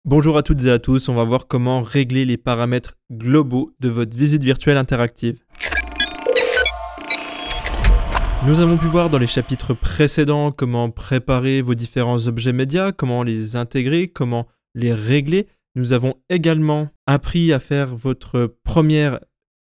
Bonjour à toutes et à tous, on va voir comment régler les paramètres globaux de votre visite virtuelle interactive. Nous avons pu voir dans les chapitres précédents comment préparer vos différents objets médias, comment les intégrer, comment les régler. Nous avons également appris à faire votre première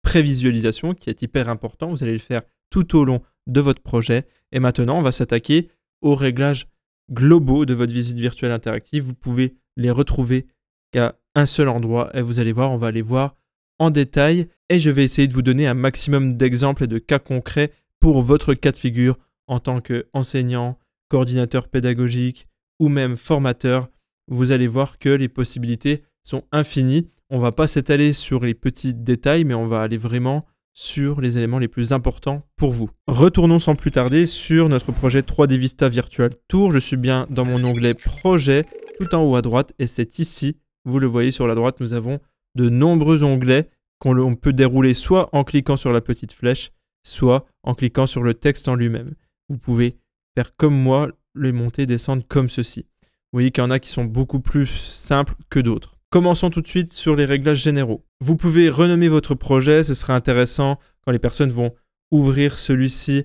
prévisualisation qui est hyper important. Vous allez le faire tout au long de votre projet. Et maintenant, on va s'attaquer aux réglages globaux de votre visite virtuelle interactive. Vous pouvez les retrouver qu'à un seul endroit et vous allez voir, on va les voir en détail et je vais essayer de vous donner un maximum d'exemples et de cas concrets pour votre cas de figure en tant qu'enseignant, coordinateur pédagogique ou même formateur. Vous allez voir que les possibilités sont infinies. On ne va pas s'étaler sur les petits détails, mais on va aller vraiment sur les éléments les plus importants pour vous. Retournons sans plus tarder sur notre projet 3D Vista Virtual Tour. Je suis bien dans mon onglet Projet, tout en haut à droite, et c'est ici, vous le voyez sur la droite, nous avons de nombreux onglets qu'on peut dérouler soit en cliquant sur la petite flèche, soit en cliquant sur le texte en lui-même. Vous pouvez faire comme moi, les monter et descendre comme ceci. Vous voyez qu'il y en a qui sont beaucoup plus simples que d'autres. Commençons tout de suite sur les réglages généraux. Vous pouvez renommer votre projet, ce sera intéressant quand les personnes vont ouvrir celui-ci,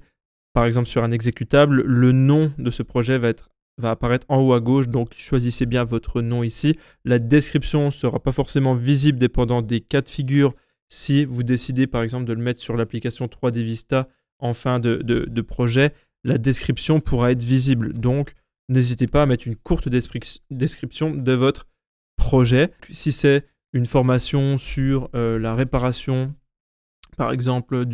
par exemple sur un exécutable, le nom de ce projet va apparaître en haut à gauche, donc choisissez bien votre nom ici. La description ne sera pas forcément visible dépendant des cas de figure. Si vous décidez par exemple de le mettre sur l'application 3D Vista en fin de projet, la description pourra être visible. Donc n'hésitez pas à mettre une courte description de votre projet. Si c'est une formation sur la réparation, par exemple,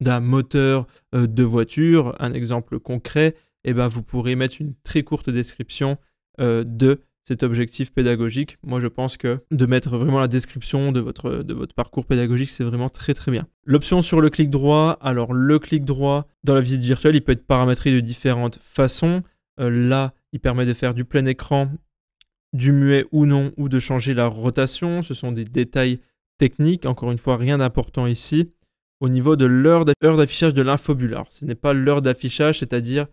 d'un moteur de voiture, un exemple concret, eh ben, vous pourrez mettre une très courte description de cet objectif pédagogique. Moi, je pense que de mettre vraiment la description de votre parcours pédagogique, c'est vraiment très très bien. L'option sur le clic droit, alors le clic droit dans la visite virtuelle, il peut être paramétré de différentes façons. Là, il permet de faire du plein écran, du muet ou non, ou de changer la rotation. Ce sont des détails techniques. Encore une fois, rien d'important ici. Au niveau de l'heure d'affichage de l'infobulle. Alors, ce n'est pas l'heure d'affichage, c'est-à-dire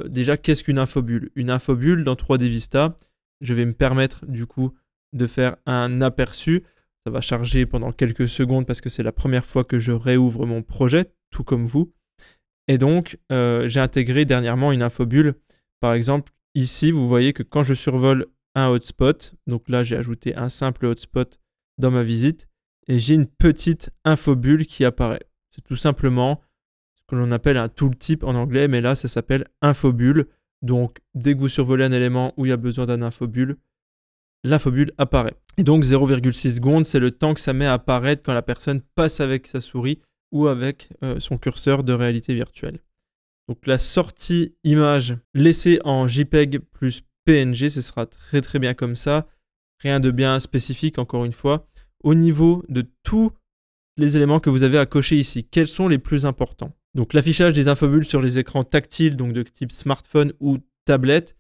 déjà, qu'est-ce qu'une infobulle? Une infobulle dans 3D Vista, je vais me permettre du coup de faire un aperçu. Ça va charger pendant quelques secondes parce que c'est la première fois que je réouvre mon projet, tout comme vous. Et donc, j'ai intégré dernièrement une infobulle. Par exemple, ici, vous voyez que quand je survole un hotspot, donc là, j'ai ajouté un simple hotspot dans ma visite, et j'ai une petite infobulle qui apparaît. C'est tout simplement ce que l'on appelle un tooltip en anglais, mais là, ça s'appelle infobulle. Donc, dès que vous survolez un élément où il y a besoin d'un infobulle, l'infobulle apparaît. Et donc, 0,6 secondes, c'est le temps que ça met à apparaître quand la personne passe avec sa souris ou avec son curseur de réalité virtuelle. Donc la sortie image laissée en JPEG plus PNG, ce sera très très bien comme ça. Rien de bien spécifique encore une fois. Au niveau de tous les éléments que vous avez à cocher ici, quels sont les plus importants? Donc l'affichage des infobulles sur les écrans tactiles, donc de type smartphone ou tablette,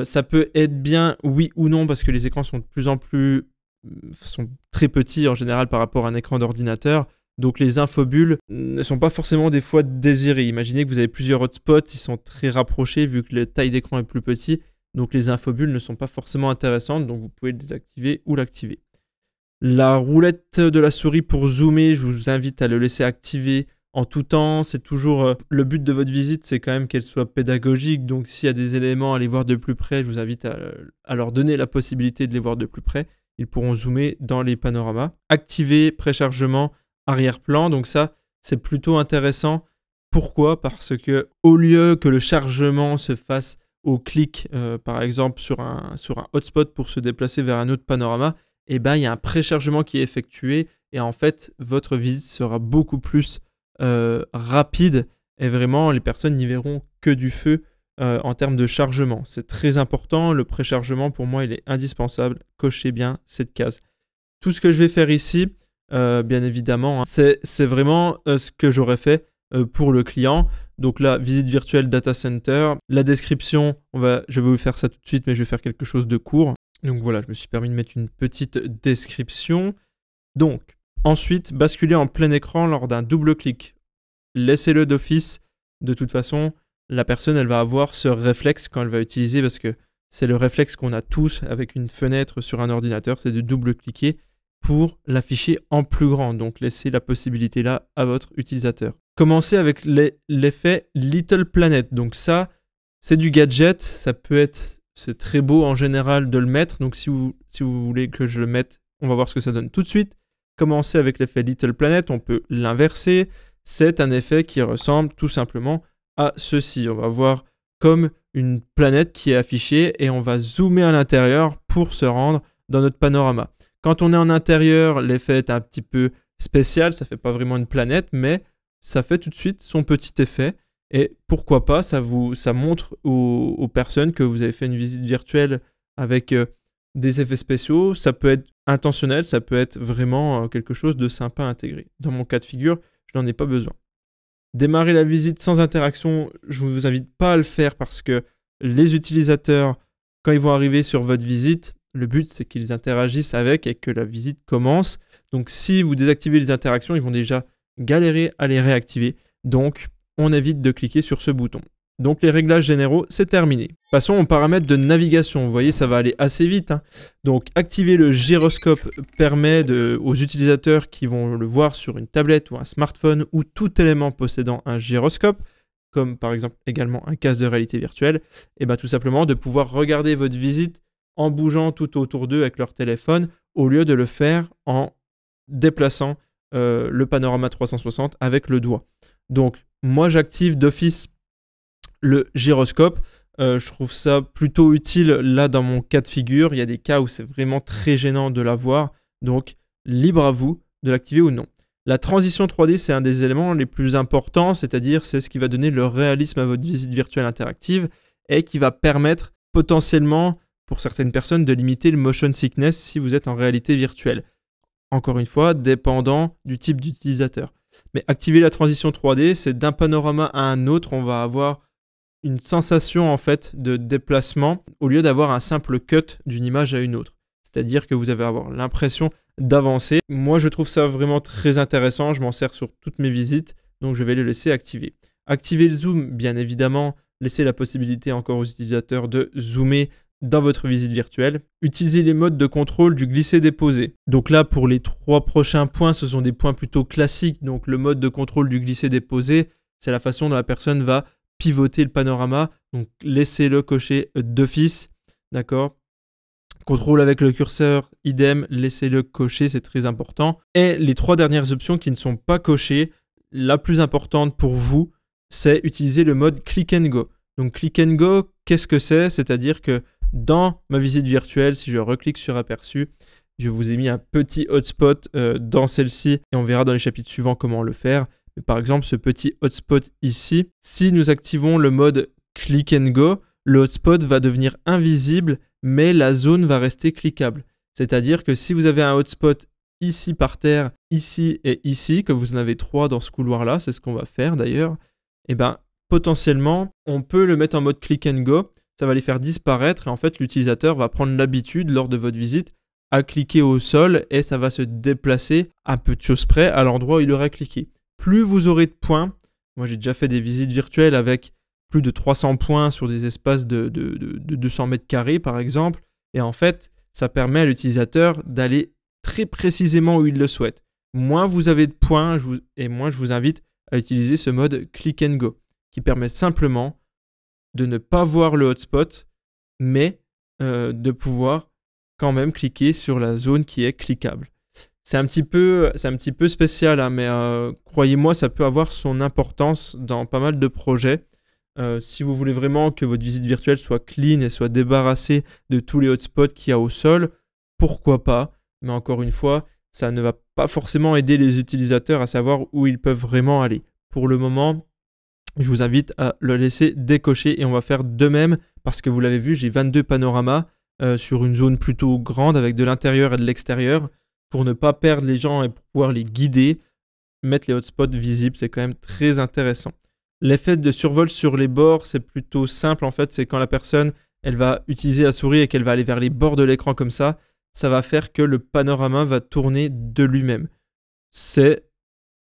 ça peut être bien oui ou non parce que les écrans sont de plus en plus sont très petits en général par rapport à un écran d'ordinateur. Donc les infobulles ne sont pas forcément des fois désirées. Imaginez que vous avez plusieurs hotspots, ils sont très rapprochés vu que la taille d'écran est plus petite. Donc les infobulles ne sont pas forcément intéressantes, donc vous pouvez le désactiver ou l'activer. La roulette de la souris pour zoomer, je vous invite à le laisser activer en tout temps. C'est toujours le but de votre visite, c'est quand même qu'elle soit pédagogique. Donc s'il y a des éléments à les voir de plus près, je vous invite à leur donner la possibilité de les voir de plus près. Ils pourront zoomer dans les panoramas. Activer préchargement arrière-plan, donc ça c'est plutôt intéressant. Pourquoi? Parce que au lieu que le chargement se fasse au clic, par exemple sur un hotspot pour se déplacer vers un autre panorama, et ben il y a un préchargement qui est effectué et en fait votre visite sera beaucoup plus rapide et vraiment les personnes n'y verront que du feu en termes de chargement. C'est très important, le préchargement pour moi il est indispensable. Cochez bien cette case. Tout ce que je vais faire ici, bien évidemment, hein, c'est vraiment ce que j'aurais fait pour le client. Donc là, visite virtuelle data center. La description, je vais vous faire ça tout de suite, mais je vais faire quelque chose de court. Donc voilà, je me suis permis de mettre une petite description. Donc, ensuite, basculer en plein écran lors d'un double clic. Laissez-le d'office. De toute façon, la personne, elle va avoir ce réflexe quand elle va utiliser parce que c'est le réflexe qu'on a tous avec une fenêtre sur un ordinateur, c'est de double-cliquer pour l'afficher en plus grand. Donc laissez la possibilité là à votre utilisateur. Commencez avec l'effet Little Planet. Donc ça, c'est du gadget, c'est très beau en général de le mettre. Donc si vous voulez que je le mette, on va voir ce que ça donne tout de suite. Commencez avec l'effet Little Planet, on peut l'inverser. C'est un effet qui ressemble tout simplement à ceci. On va voir comme une planète qui est affichée et on va zoomer à l'intérieur pour se rendre dans notre panorama. Quand on est en intérieur, l'effet est un petit peu spécial, ça ne fait pas vraiment une planète, mais ça fait tout de suite son petit effet. Et pourquoi pas, ça montre aux personnes que vous avez fait une visite virtuelle avec des effets spéciaux. Ça peut être intentionnel, ça peut être vraiment quelque chose de sympa à intégrer. Dans mon cas de figure, je n'en ai pas besoin. Démarrer la visite sans interaction, je ne vous invite pas à le faire parce que les utilisateurs, quand ils vont arriver sur votre visite, le but c'est qu'ils interagissent avec et que la visite commence. Donc si vous désactivez les interactions, ils vont déjà galérer à les réactiver. Donc on évite de cliquer sur ce bouton. Donc les réglages généraux, c'est terminé. Passons aux paramètres de navigation. Vous voyez, ça va aller assez vite, hein. Donc activer le gyroscope permet aux utilisateurs qui vont le voir sur une tablette ou un smartphone ou tout élément possédant un gyroscope, comme par exemple également un casque de réalité virtuelle, et bien tout simplement de pouvoir regarder votre visite en bougeant tout autour d'eux avec leur téléphone au lieu de le faire en déplaçant le panorama 360 avec le doigt. Donc moi j'active d'office le gyroscope, je trouve ça plutôt utile là dans mon cas de figure. Il y a des cas où c'est vraiment très gênant de l'avoir, donc libre à vous de l'activer ou non. La transition 3D, c'est un des éléments les plus importants, c'est-à-dire c'est ce qui va donner le réalisme à votre visite virtuelle interactive et qui va permettre potentiellement pour certaines personnes de limiter le motion sickness si vous êtes en réalité virtuelle. Encore une fois, dépendant du type d'utilisateur. Mais activer la transition 3D, c'est d'un panorama à un autre, on va avoir une sensation en fait de déplacement au lieu d'avoir un simple cut d'une image à une autre. C'est-à-dire que vous allez avoir l'impression d'avancer. Moi, je trouve ça vraiment très intéressant. Je m'en sers sur toutes mes visites, donc je vais le laisser activer. Activer le zoom, bien évidemment. Laissez la possibilité encore aux utilisateurs de zoomer dans votre visite virtuelle. Utilisez les modes de contrôle du glisser-déposer. Donc là, pour les 3 prochains points, ce sont des points plutôt classiques. Donc le mode de contrôle du glisser-déposer, c'est la façon dont la personne va pivoter le panorama, donc laissez-le cocher d'office, d'accord. Contrôle avec le curseur, idem, laissez-le cocher, c'est très important. Et les 3 dernières options qui ne sont pas cochées, la plus importante pour vous, c'est utiliser le mode click and go. Donc click and go, qu'est-ce que c'est? C'est-à-dire que dans ma visite virtuelle, si je reclique sur aperçu, je vous ai mis un petit hotspot dans celle-ci et on verra dans les chapitres suivants comment le faire. Par exemple, ce petit hotspot ici, si nous activons le mode click and go, le hotspot va devenir invisible, mais la zone va rester cliquable. C'est-à-dire que si vous avez un hotspot ici par terre, ici et ici, que vous en avez 3 dans ce couloir-là, c'est ce qu'on va faire d'ailleurs, et ben potentiellement, on peut le mettre en mode click and go, ça va les faire disparaître et en fait, l'utilisateur va prendre l'habitude lors de votre visite à cliquer au sol et ça va se déplacer à peu de choses près à l'endroit où il aurait cliqué. Plus vous aurez de points, moi j'ai déjà fait des visites virtuelles avec plus de 300 points sur des espaces de 200 mètres carrés par exemple, et en fait ça permet à l'utilisateur d'aller très précisément où il le souhaite. Moins vous avez de points, moins je vous invite à utiliser ce mode click and go, qui permet simplement de ne pas voir le hotspot, mais de pouvoir quand même cliquer sur la zone qui est cliquable. C'est un petit peu spécial, hein, mais croyez-moi, ça peut avoir son importance dans pas mal de projets. Si vous voulez vraiment que votre visite virtuelle soit clean et soit débarrassée de tous les hotspots qu'il y a au sol, pourquoi pas? Mais encore une fois, ça ne va pas forcément aider les utilisateurs à savoir où ils peuvent vraiment aller. Pour le moment, je vous invite à le laisser décocher et on va faire de même parce que vous l'avez vu, j'ai 22 panoramas sur une zone plutôt grande avec de l'intérieur et de l'extérieur. Pour ne pas perdre les gens et pour pouvoir les guider, mettre les hotspots visibles, c'est quand même très intéressant. L'effet de survol sur les bords, c'est plutôt simple en fait, c'est quand la personne, elle va utiliser la souris et qu'elle va aller vers les bords de l'écran comme ça va faire que le panorama va tourner de lui-même. C'est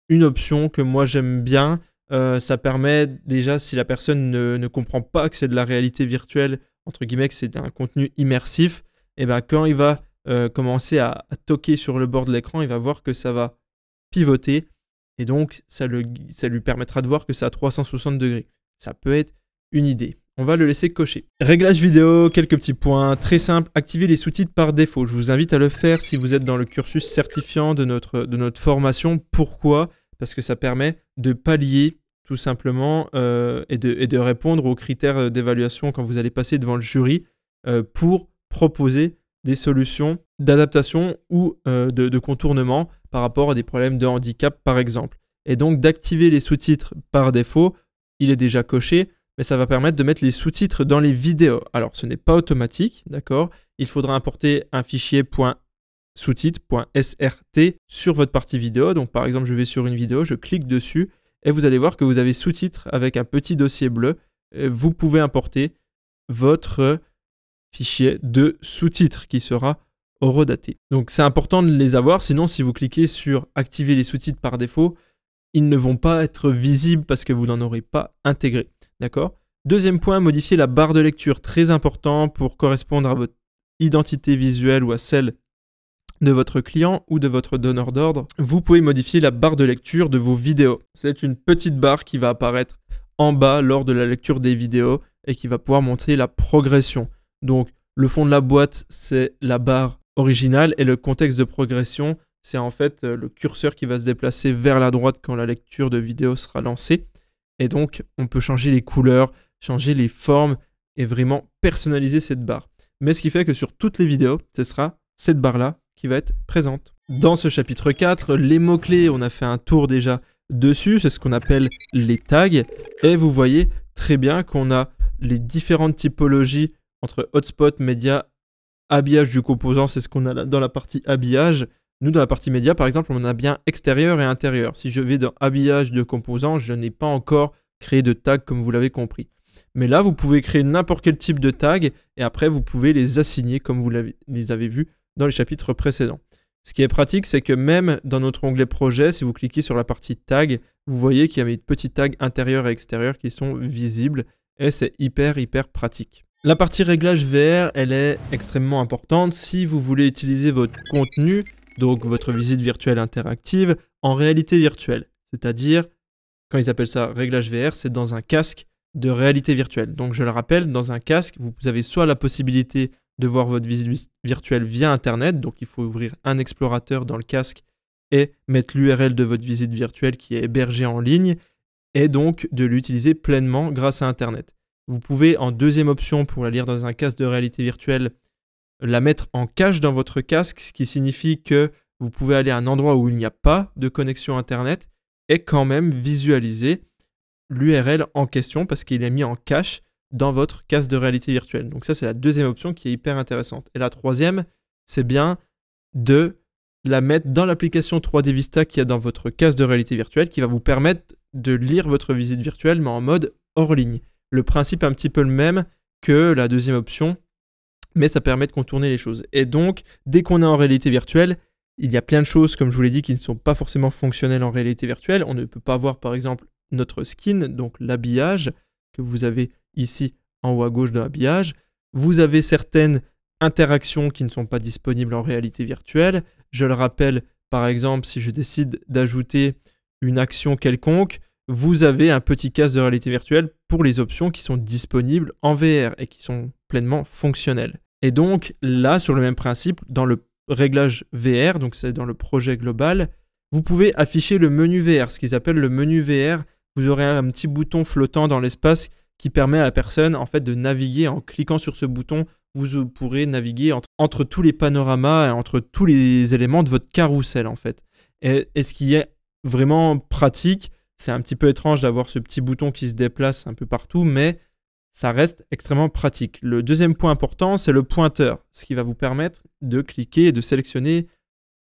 une option que moi j'aime bien, ça permet déjà, si la personne ne comprend pas que c'est de la réalité virtuelle, entre guillemets, que c'est un contenu immersif, et ben quand il va commencer à toquer sur le bord de l'écran, il va voir que ça va pivoter, et donc ça lui permettra de voir que c'est à 360 degrés. Ça peut être une idée. On va le laisser cocher. Réglage vidéo, quelques petits points très simples. Activer les sous-titres par défaut. Je vous invite à le faire si vous êtes dans le cursus certifiant de notre formation. Pourquoi? Parce que ça permet de pallier tout simplement et de répondre aux critères d'évaluation quand vous allez passer devant le jury pour proposer des solutions d'adaptation ou de contournement par rapport à des problèmes de handicap par exemple. Et donc d'activer les sous-titres par défaut, il est déjà coché, mais ça va permettre de mettre les sous-titres dans les vidéos. Alors ce n'est pas automatique, d'accord? Il faudra importer un fichier .sous-titres.srt sur votre partie vidéo. Donc par exemple, je vais sur une vidéo, je clique dessus et vous allez voir que vous avez sous-titres avec un petit dossier bleu. Vous pouvez importer votre fichier de sous-titres qui sera horodaté. Donc c'est important de les avoir, sinon si vous cliquez sur activer les sous-titres par défaut, ils ne vont pas être visibles parce que vous n'en aurez pas intégré. D'accord? Deuxième point, modifier la barre de lecture. Très important pour correspondre à votre identité visuelle ou à celle de votre client ou de votre donneur d'ordre. Vous pouvez modifier la barre de lecture de vos vidéos. C'est une petite barre qui va apparaître en bas lors de la lecture des vidéos et qui va pouvoir montrer la progression. Donc, le fond de la boîte, c'est la barre originale et le contexte de progression, c'est en fait le curseur qui va se déplacer vers la droite quand la lecture de vidéo sera lancée. Et donc, on peut changer les couleurs, changer les formes et vraiment personnaliser cette barre. Mais ce qui fait que sur toutes les vidéos, ce sera cette barre-là qui va être présente. Dans ce chapitre 4, les mots-clés, on a fait un tour déjà dessus, c'est ce qu'on appelle les tags. Et vous voyez très bien qu'on a les différentes typologies entre hotspot, média, habillage du composant, c'est ce qu'on a dans la partie habillage. Nous, dans la partie média, par exemple, on a bien extérieur et intérieur. Si je vais dans habillage de composants, je n'ai pas encore créé de tag comme vous l'avez compris. Mais là, vous pouvez créer n'importe quel type de tag et après, vous pouvez les assigner comme vous les avez vus dans les chapitres précédents. Ce qui est pratique, c'est que même dans notre onglet projet, si vous cliquez sur la partie tag, vous voyez qu'il y a des petits tags intérieurs et extérieurs qui sont visibles et c'est hyper pratique. La partie réglage VR, elle est extrêmement importante si vous voulez utiliser votre contenu, donc votre visite virtuelle interactive, en réalité virtuelle. C'est-à-dire, quand ils appellent ça réglage VR, c'est dans un casque de réalité virtuelle. Donc je le rappelle, dans un casque, vous avez soit la possibilité de voir votre visite virtuelle via Internet, donc il faut ouvrir un explorateur dans le casque et mettre l'URL de votre visite virtuelle qui est hébergée en ligne, et donc de l'utiliser pleinement grâce à Internet. Vous pouvez, en deuxième option, pour la lire dans un casque de réalité virtuelle, la mettre en cache dans votre casque, ce qui signifie que vous pouvez aller à un endroit où il n'y a pas de connexion Internet et quand même visualiser l'URL en question parce qu'il est mis en cache dans votre casque de réalité virtuelle. Donc ça, c'est la deuxième option qui est hyper intéressante. Et la troisième, c'est bien de la mettre dans l'application 3D Vista qu'il y a dans votre casque de réalité virtuelle qui va vous permettre de lire votre visite virtuelle mais en mode hors ligne. Le principe est un petit peu le même que la deuxième option, mais ça permet de contourner les choses. Et donc, dès qu'on est en réalité virtuelle, il y a plein de choses, comme je vous l'ai dit, qui ne sont pas forcément fonctionnelles en réalité virtuelle. On ne peut pas voir, par exemple, notre skin, donc l'habillage, que vous avez ici en haut à gauche de l'habillage. Vous avez certaines interactions qui ne sont pas disponibles en réalité virtuelle. Je le rappelle, par exemple, si je décide d'ajouter une action quelconque, vous avez un petit casque de réalité virtuelle pour les options qui sont disponibles en VR et qui sont pleinement fonctionnelles. Et donc là, sur le même principe, dans le réglage VR, donc c'est dans le projet global, vous pouvez afficher le menu VR, ce qu'ils appellent le menu VR. Vous aurez un petit bouton flottant dans l'espace qui permet à la personne en fait de naviguer. En cliquant sur ce bouton, vous pourrez naviguer entre tous les panoramas et entre tous les éléments de votre carrousel en fait. Et ce qui est vraiment pratique, c'est un petit peu étrange d'avoir ce petit bouton qui se déplace un peu partout, mais ça reste extrêmement pratique. Le deuxième point important, c'est le pointeur, ce qui va vous permettre de cliquer et de sélectionner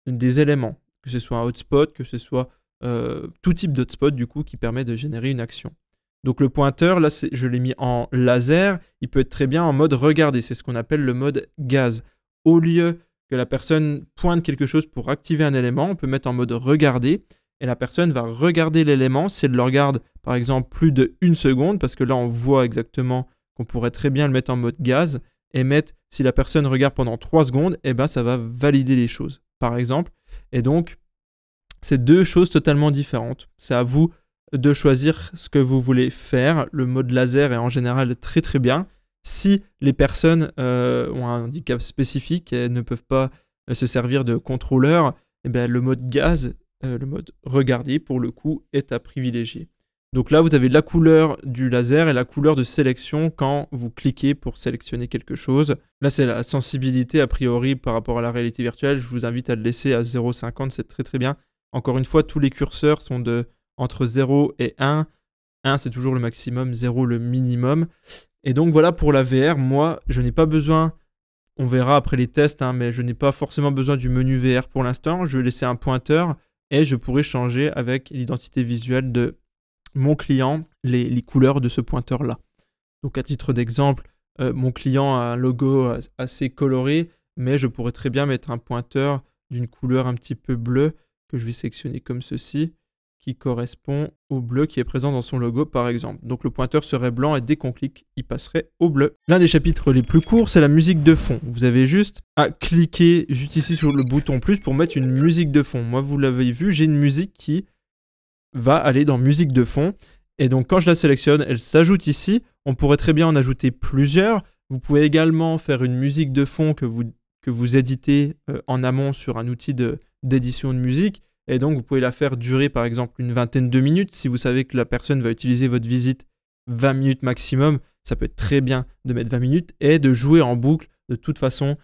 des éléments, que ce soit un hotspot, que ce soit tout type d'hotspot du coup qui permet de générer une action. Donc le pointeur, là je l'ai mis en laser, il peut être très bien en mode regarder, c'est ce qu'on appelle le mode gaz. Au lieu que la personne pointe quelque chose pour activer un élément, on peut mettre en mode regarder, et la personne va regarder l'élément. Si elle le regarde par exemple plus de 1 seconde, parce que là on voit exactement qu'on pourrait très bien le mettre en mode gaz et mettre, si la personne regarde pendant 3 secondes, eh ben, ça va valider les choses, par exemple. Et donc, c'est deux choses totalement différentes. C'est à vous de choisir ce que vous voulez faire. Le mode laser est en général très très bien. Si les personnes ont un handicap spécifique et ne peuvent pas se servir de contrôleur, eh bien, le mode gaz, le mode regarder pour le coup, est à privilégier. Donc là, vous avez la couleur du laser et la couleur de sélection quand vous cliquez pour sélectionner quelque chose. Là, c'est la sensibilité a priori par rapport à la réalité virtuelle. Je vous invite à le laisser à 0,50, c'est très très bien. Encore une fois, tous les curseurs sont entre 0 et 1. 1, c'est toujours le maximum, 0, le minimum. Et donc voilà pour la VR. Moi, je n'ai pas besoin, on verra après les tests, mais je n'ai pas forcément besoin du menu VR pour l'instant. Je vais laisser un pointeur et je pourrai changer avec l'identité visuelle de mon client les couleurs de ce pointeur-là. Donc à titre d'exemple, mon client a un logo assez coloré, mais je pourrais très bien mettre un pointeur d'une couleur un petit peu bleue que je vais sélectionner comme ceci, qui correspond au bleu qui est présent dans son logo par exemple. Donc le pointeur serait blanc et dès qu'on clique, il passerait au bleu. L'un des chapitres les plus courts, c'est la musique de fond. Vous avez juste à cliquer juste ici sur le bouton plus pour mettre une musique de fond. Moi, vous l'avez vu, j'ai une musique qui va aller dans musique de fond. Et donc quand je la sélectionne, elle s'ajoute ici. On pourrait très bien en ajouter plusieurs. Vous pouvez également faire une musique de fond que vous éditez en amont sur un outil d'édition de musique. Et donc, vous pouvez la faire durer, par exemple, une vingtaine de minutes. Si vous savez que la personne va utiliser votre visite 20 minutes maximum, ça peut être très bien de mettre 20 minutes et de jouer en boucle. De toute façon,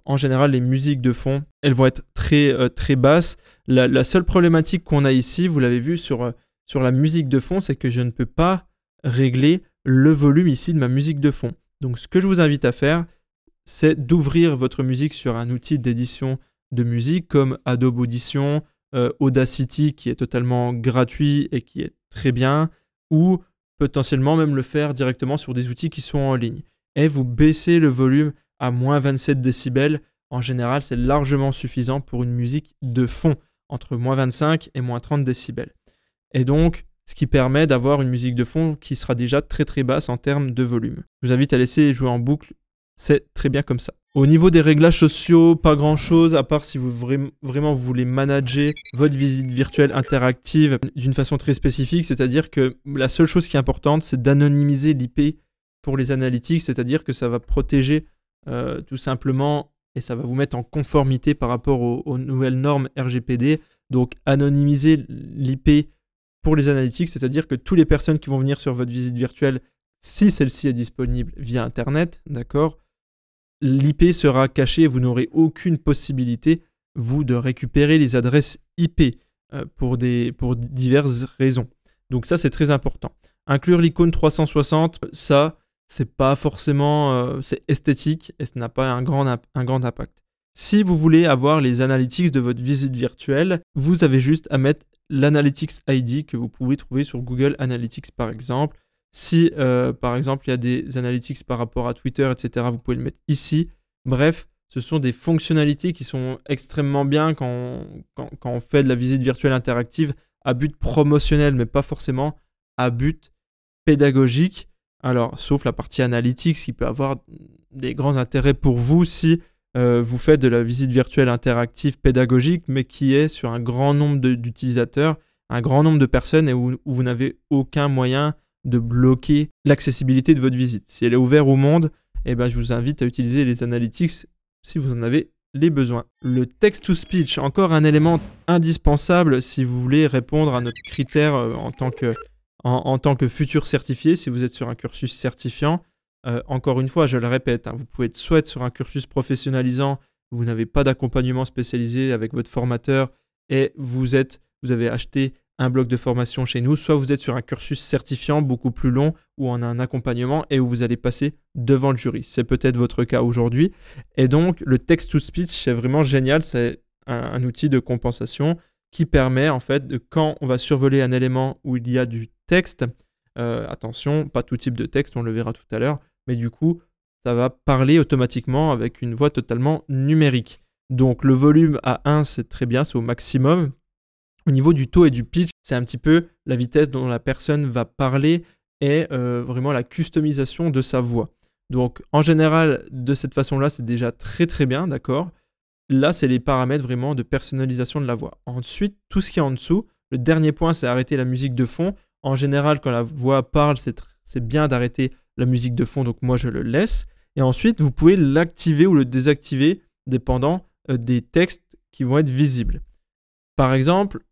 en général, les musiques de fond, elles vont être très basses. La seule problématique qu'on a ici, vous l'avez vu sur la musique de fond, c'est que je ne peux pas régler le volume ici de ma musique de fond. Donc, ce que je vous invite à faire, c'est d'ouvrir votre musique sur un outil d'édition de musique comme Adobe Audition, Audacity qui est totalement gratuit et qui est très bien, ou potentiellement même le faire directement sur des outils qui sont en ligne. Et vous baissez le volume à moins 27 décibels. En général, c'est largement suffisant pour une musique de fond, entre moins 25 et moins 30 décibels. Et donc, ce qui permet d'avoir une musique de fond qui sera déjà très très basse en termes de volume. Je vous invite à laisser jouer en boucle, c'est très bien comme ça. Au niveau des réglages sociaux, pas grand chose, à part si vous vraiment voulez manager votre visite virtuelle interactive d'une façon très spécifique, c'est-à-dire que la seule chose qui est importante, c'est d'anonymiser l'IP pour les analytics, c'est-à-dire que ça va protéger tout simplement et ça va vous mettre en conformité par rapport aux nouvelles normes RGPD. Donc anonymiser l'IP pour les analytics, c'est-à-dire que toutes les personnes qui vont venir sur votre visite virtuelle, si celle-ci est disponible via Internet, d'accord, l'IP sera cachée et vous n'aurez aucune possibilité, vous, de récupérer les adresses IP pour diverses raisons. Donc ça, c'est très important. Inclure l'icône 360, ça, c'est pas forcément... c'est esthétique et ça n'a pas un grand impact. Si vous voulez avoir les analytics de votre visite virtuelle, vous avez juste à mettre l'Analytics ID que vous pouvez trouver sur Google Analytics par exemple. Si, par exemple, il y a des analytics par rapport à Twitter, etc., vous pouvez le mettre ici. Bref, ce sont des fonctionnalités qui sont extrêmement bien quand on fait de la visite virtuelle interactive à but promotionnel, mais pas forcément à but pédagogique. Alors, sauf la partie analytics qui peut avoir des grands intérêts pour vous si vous faites de la visite virtuelle interactive pédagogique, mais qui est sur un grand nombre d'utilisateurs, un grand nombre de personnes et où vous n'avez aucun moyen de bloquer l'accessibilité de votre visite. Si elle est ouverte au monde, eh ben, je vous invite à utiliser les analytics si vous en avez les besoins. Le text-to-speech, encore un élément indispensable si vous voulez répondre à notre critère en tant que futur certifié, si vous êtes sur un cursus certifiant. Encore une fois, je le répète, vous pouvez être soit sur un cursus professionnalisant, vous n'avez pas d'accompagnement spécialisé avec votre formateur et vous avez acheté un bloc de formation chez nous, soit vous êtes sur un cursus certifiant beaucoup plus long où on a un accompagnement et où vous allez passer devant le jury. C'est peut-être votre cas aujourd'hui. Et donc, le text-to-speech, c'est vraiment génial. C'est un outil de compensation qui permet, en fait, quand on va survoler un élément où il y a du texte, attention, pas tout type de texte, on le verra tout à l'heure, mais du coup, ça va parler automatiquement avec une voix totalement numérique. Donc, le volume à 1, c'est très bien, c'est au maximum. Au niveau du taux et du pitch, c'est un petit peu la vitesse dont la personne va parler et vraiment la customisation de sa voix. Donc en général, de cette façon-là, c'est déjà très très bien, d'accord? Là, c'est les paramètres vraiment de personnalisation de la voix. Ensuite, tout ce qui est en dessous, le dernier point, c'est arrêter la musique de fond. En général, quand la voix parle, c'est bien d'arrêter la musique de fond, donc moi je le laisse. Et ensuite, vous pouvez l'activer ou le désactiver, dépendant des textes qui vont être visibles. Par exemple,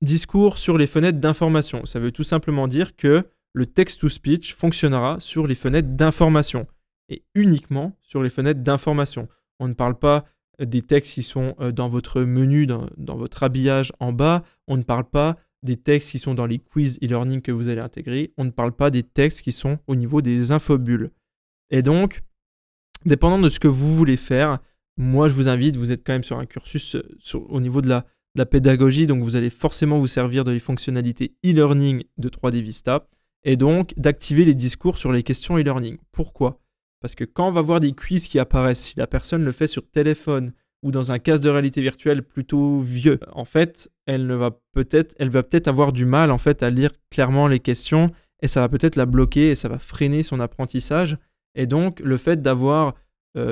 discours sur les fenêtres d'information. Ça veut tout simplement dire que le text-to-speech fonctionnera sur les fenêtres d'information et uniquement sur les fenêtres d'information. On ne parle pas des textes qui sont dans votre menu, dans votre habillage en bas. On ne parle pas des textes qui sont dans les quiz e-learning que vous allez intégrer. On ne parle pas des textes qui sont au niveau des infobules. Et donc, dépendant de ce que vous voulez faire, moi je vous invite, vous êtes quand même sur un cursus au niveau de la pédagogie, donc vous allez forcément vous servir de les fonctionnalités e-learning de 3D Vista, et donc d'activer les discours sur les questions e-learning. Pourquoi ? Parce que quand on va voir des quiz qui apparaissent, si la personne le fait sur téléphone ou dans un casque de réalité virtuelle plutôt vieux, en fait, elle va peut-être avoir du mal en fait à lire clairement les questions, et ça va peut-être la bloquer et ça va freiner son apprentissage. Et donc, le fait d'avoir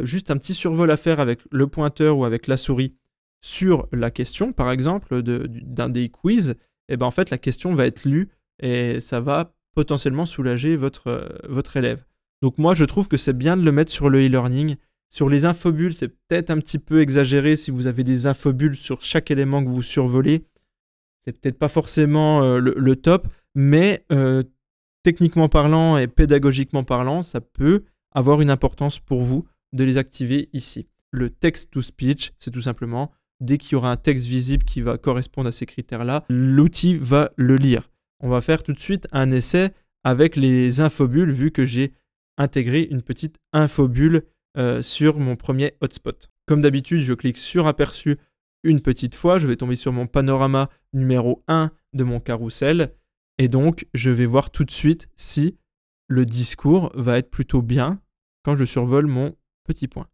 juste un petit survol à faire avec le pointeur ou avec la souris sur la question, par exemple, d'un des quiz, et ben en fait, la question va être lue et ça va potentiellement soulager votre élève. Donc moi, je trouve que c'est bien de le mettre sur le e-learning. Sur les infobules, c'est peut-être un petit peu exagéré si vous avez des infobules sur chaque élément que vous survolez. C'est peut-être pas forcément le top, mais techniquement parlant et pédagogiquement parlant, ça peut avoir une importance pour vous de les activer ici. Le text-to-speech, c'est tout simplement, dès qu'il y aura un texte visible qui va correspondre à ces critères-là, l'outil va le lire. On va faire tout de suite un essai avec les infobules, vu que j'ai intégré une petite infobule sur mon premier hotspot. Comme d'habitude, je clique sur aperçu une petite fois, je vais tomber sur mon panorama numéro 1 de mon carrousel, et donc je vais voir tout de suite si le discours va être plutôt bien quand je survole mon petit point.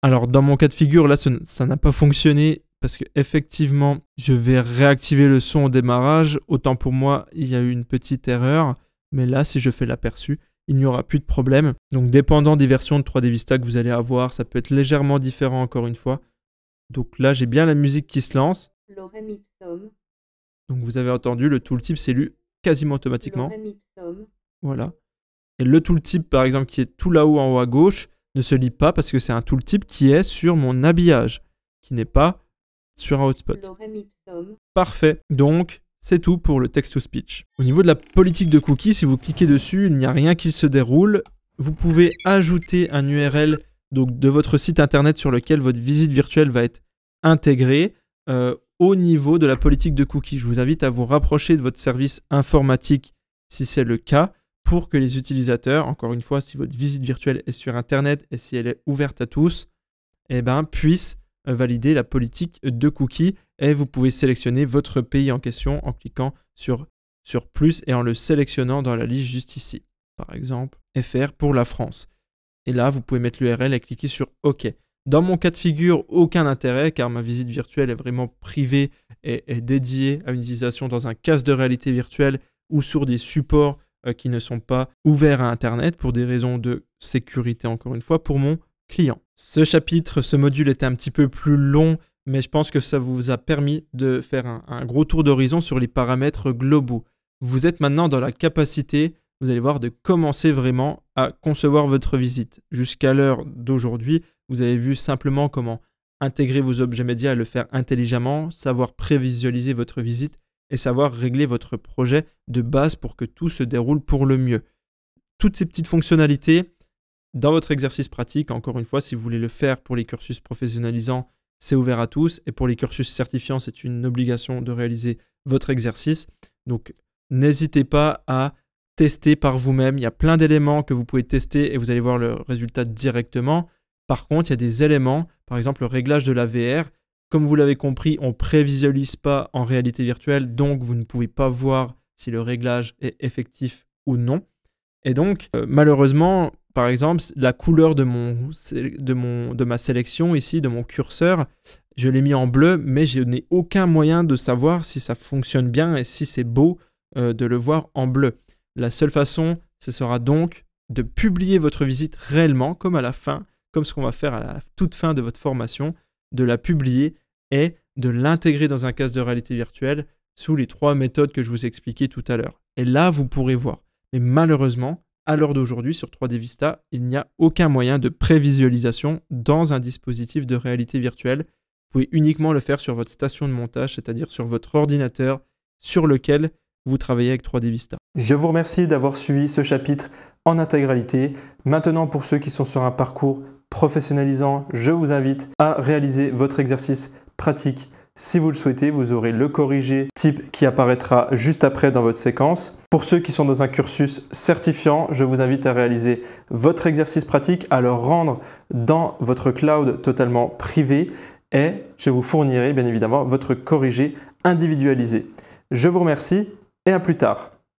Alors dans mon cas de figure, là ça n'a pas fonctionné parce que effectivement je vais réactiver le son au démarrage. Autant pour moi, il y a eu une petite erreur, mais là si je fais l'aperçu, il n'y aura plus de problème. Donc dépendant des versions de 3D Vista que vous allez avoir, ça peut être légèrement différent encore une fois. Donc là j'ai bien la musique qui se lance. Lorem ipsum. Donc vous avez entendu, le tooltip s'est lu quasiment automatiquement. Lorem ipsum. Voilà. Et le tooltip par exemple qui est tout là-haut en haut à gauche ne se lit pas parce que c'est un tooltip qui est sur mon habillage, qui n'est pas sur un hotspot. Lorem ipsum. Parfait. Donc c'est tout pour le text-to-speech. Au niveau de la politique de cookies, si vous cliquez dessus, il n'y a rien qui se déroule. Vous pouvez ajouter un URL donc, de votre site internet sur lequel votre visite virtuelle va être intégrée au niveau de la politique de cookies. Je vous invite à vous rapprocher de votre service informatique si c'est le cas, pour que les utilisateurs, encore une fois, si votre visite virtuelle est sur internet et si elle est ouverte à tous, eh ben, puissent valider la politique de cookies, et vous pouvez sélectionner votre pays en question en cliquant sur plus et en le sélectionnant dans la liste juste ici. Par exemple, FR pour la France. Et là, vous pouvez mettre l'URL et cliquer sur OK. Dans mon cas de figure, aucun intérêt car ma visite virtuelle est vraiment privée et dédiée à une utilisation dans un casque de réalité virtuelle ou sur des supports qui ne sont pas ouverts à Internet pour des raisons de sécurité, encore une fois, pour mon client. Ce module était un petit peu plus long, mais je pense que ça vous a permis de faire un gros tour d'horizon sur les paramètres globaux. Vous êtes maintenant dans la capacité, vous allez voir, de commencer vraiment à concevoir votre visite. Jusqu'à l'heure d'aujourd'hui, vous avez vu simplement comment intégrer vos objets médias et le faire intelligemment, savoir prévisualiser votre visite et savoir régler votre projet de base pour que tout se déroule pour le mieux. Toutes ces petites fonctionnalités, dans votre exercice pratique, encore une fois, si vous voulez le faire pour les cursus professionnalisants, c'est ouvert à tous. Et pour les cursus certifiants, c'est une obligation de réaliser votre exercice. Donc, n'hésitez pas à tester par vous-même. Il y a plein d'éléments que vous pouvez tester et vous allez voir le résultat directement. Par contre, il y a des éléments, par exemple le réglage de la VR. Comme vous l'avez compris, on ne prévisualise pas en réalité virtuelle, donc vous ne pouvez pas voir si le réglage est effectif ou non. Et donc, malheureusement, par exemple, la couleur de ma sélection ici, de mon curseur, je l'ai mis en bleu, mais je n'ai aucun moyen de savoir si ça fonctionne bien et si c'est beau de le voir en bleu. La seule façon, ce sera donc de publier votre visite réellement, comme à la fin, comme ce qu'on va faire à la toute fin de votre formation, de la publier et de l'intégrer dans un casque de réalité virtuelle sous les 3 méthodes que je vous ai expliquées tout à l'heure. Et là, vous pourrez voir. Mais malheureusement, à l'heure d'aujourd'hui, sur 3D Vista, il n'y a aucun moyen de prévisualisation dans un dispositif de réalité virtuelle. Vous pouvez uniquement le faire sur votre station de montage, c'est-à-dire sur votre ordinateur sur lequel vous travaillez avec 3D Vista. Je vous remercie d'avoir suivi ce chapitre en intégralité. Maintenant, pour ceux qui sont sur un parcours professionnalisant, je vous invite à réaliser votre exercice pratique. Si vous le souhaitez, vous aurez le corrigé type qui apparaîtra juste après dans votre séquence. Pour ceux qui sont dans un cursus certifiant, je vous invite à réaliser votre exercice pratique, à le rendre dans votre cloud totalement privé et je vous fournirai bien évidemment votre corrigé individualisé. Je vous remercie et à plus tard.